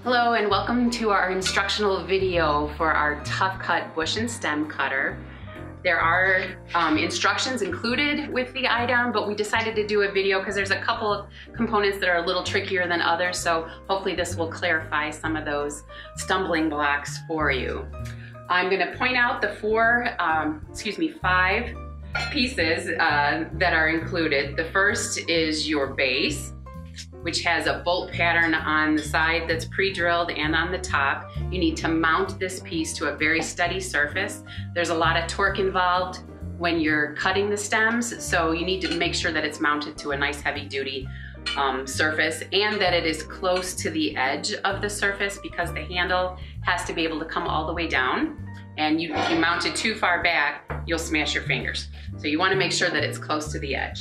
Hello and welcome to our instructional video for our Tuff Cut bush and stem cutter. There are instructions included with the item, but we decided to do a video because there's a couple of components that are a little trickier than others, so hopefully this will clarify some of those stumbling blocks for you. I'm going to point out the five pieces that are included. The first is your base, which has a bolt pattern on the side that's pre-drilled and on the top. You need to mount this piece to a very steady surface. There's a lot of torque involved when you're cutting the stems, so you need to make sure that it's mounted to a nice heavy-duty surface and that it is close to the edge of the surface, because the handle has to be able to come all the way down, and if you mount it too far back, you'll smash your fingers. So you want to make sure that it's close to the edge.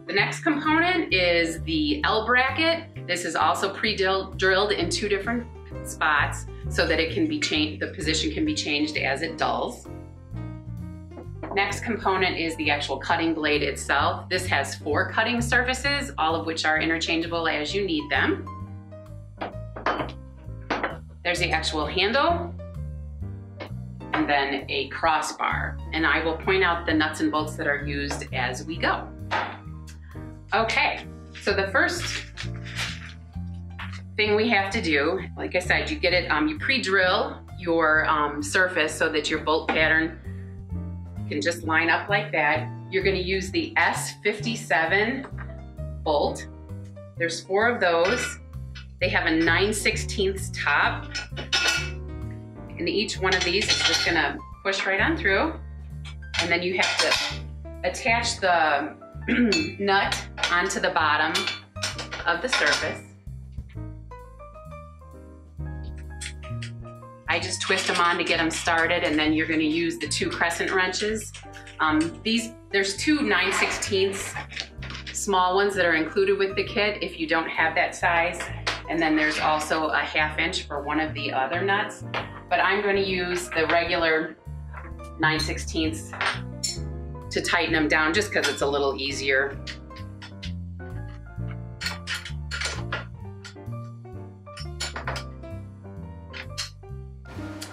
The next component is the L bracket. This is also pre-drilled in two different spots so that it can be changed, the position can be changed as it dulls. Next component is the actual cutting blade itself. This has 4 cutting surfaces, all of which are interchangeable as you need them. There's the actual handle, and then a crossbar. And I will point out the nuts and bolts that are used as we go. Okay, so the first thing we have to do, like I said, you get it, you pre-drill your surface so that your bolt pattern can just line up like that. You're going to use the S57 bolt. There's 4 of those. They have a 9/16 top, and each one of these is just going to push right on through, and then you have to attach the nut onto the bottom of the surface. I just twist them on to get them started, and then you're going to use the 2 crescent wrenches. There's 2 9/16 small ones that are included with the kit if you don't have that size, and then there's also a 1/2 inch for one of the other nuts. But I'm going to use the regular 9/16 to tighten them down, just because it's a little easier.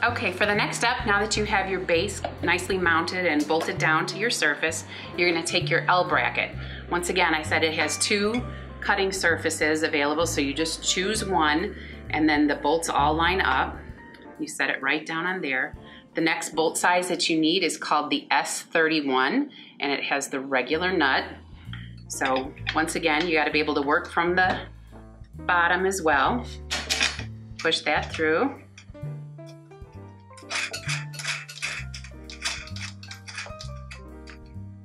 Okay, for the next step, now that you have your base nicely mounted and bolted down to your surface, you're going to take your L bracket. Once again, I said it has 2 cutting surfaces available, so you just choose one, and then the bolts all line up. You set it right down on there. The next bolt size that you need is called the S31, and it has the regular nut. So once again, you got to be able to work from the bottom as well. Push that through.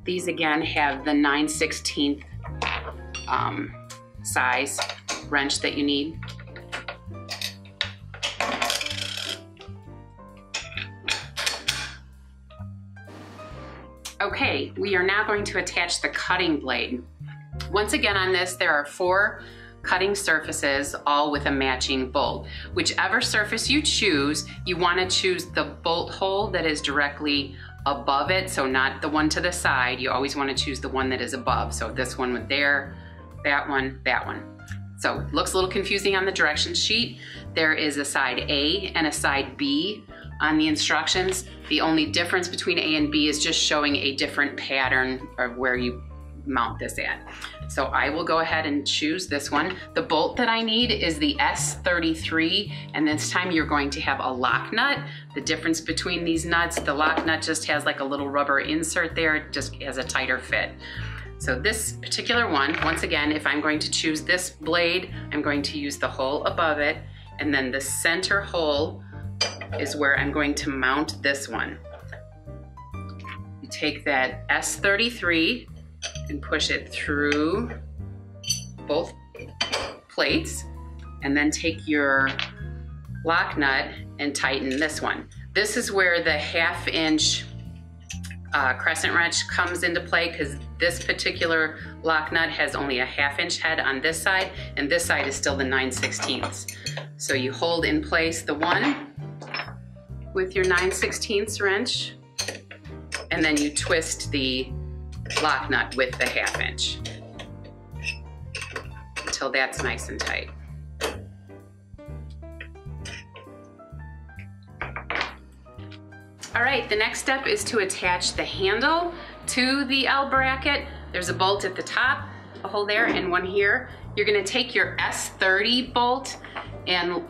These again have the 9/16 size wrench that you need. Okay, we are now going to attach the cutting blade. Once again on this, there are 4 cutting surfaces, all with a matching bolt. Whichever surface you choose, you want to choose the bolt hole that is directly above it, so not the one to the side. You always want to choose the one that is above. So this one with there, that one, that one. So it looks a little confusing on the direction sheet. There is a side A and a side B on the instructions. The only difference between A and B is just showing a different pattern of where you mount this at. So I will go ahead and choose this one. The bolt that I need is the S33, and this time you're going to have a lock nut. The difference between these nuts, the lock nut just has like a little rubber insert there, it just has a tighter fit. So this particular one, once again, if I'm going to choose this blade, I'm going to use the hole above it, and then the center hole is where I'm going to mount this one. You take that S33 and push it through both plates, and then take your lock nut and tighten this one. This is where the 1/2 inch crescent wrench comes into play, because this particular lock nut has only a 1/2 inch head on this side, and this side is still the 9/16. So you hold in place the one with your 9/16 wrench, and then you twist the lock nut with the 1/2 inch until that's nice and tight. All right, the next step is to attach the handle to the L bracket. There's a bolt at the top, a hole there, and one here. You're gonna take your S30 bolt and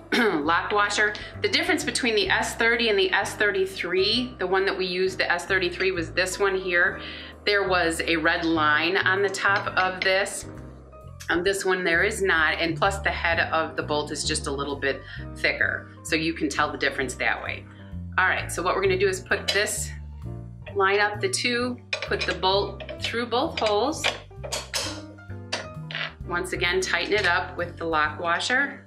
lock washer. The difference between the S30 and the S33, the one that we used, the S33, was this one here. There was a red line on the top of this. On this one there is not, and plus the head of the bolt is just a little bit thicker, so you can tell the difference that way. All right, so what we're gonna do is put this, line up the two, put the bolt through both holes. Once again, tighten it up with the lock washer.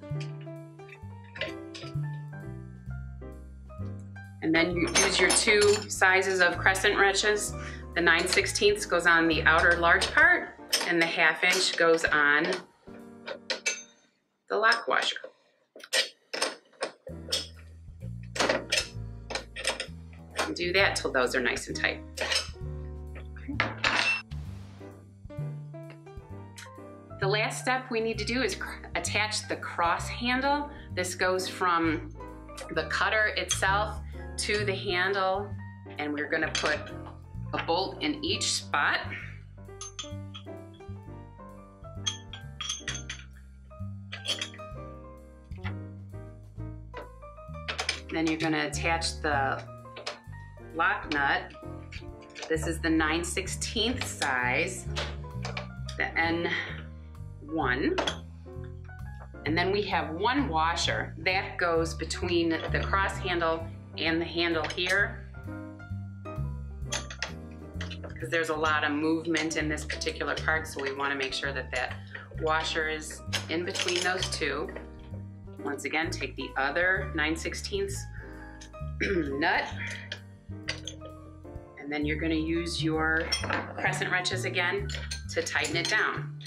And then you use your two sizes of crescent wrenches. The 9/16 goes on the outer large part, and the 1/2 inch goes on the lock washer. And do that till those are nice and tight. The last step we need to do is attach the cross handle. This goes from the cutter itself to the handle, and we're gonna put a bolt in each spot. Then you're gonna attach the lock nut. This is the 9/16 size, the N1. And then we have one washer that goes between the cross handle and the handle here, because there's a lot of movement in this particular part, so we want to make sure that that washer is in between those two. Once again, take the other 9/16 nut, and then you're going to use your crescent wrenches again to tighten it down.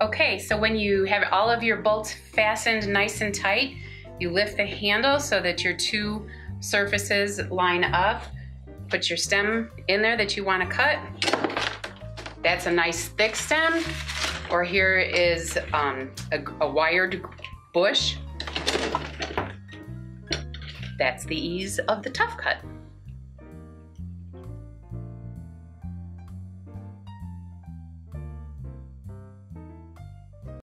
Okay, so when you have all of your bolts fastened nice and tight, you lift the handle so that your two surfaces line up. Put your stem in there that you want to cut. That's a nice thick stem. Or here is a wired bush. That's the ease of the Tuff Cut.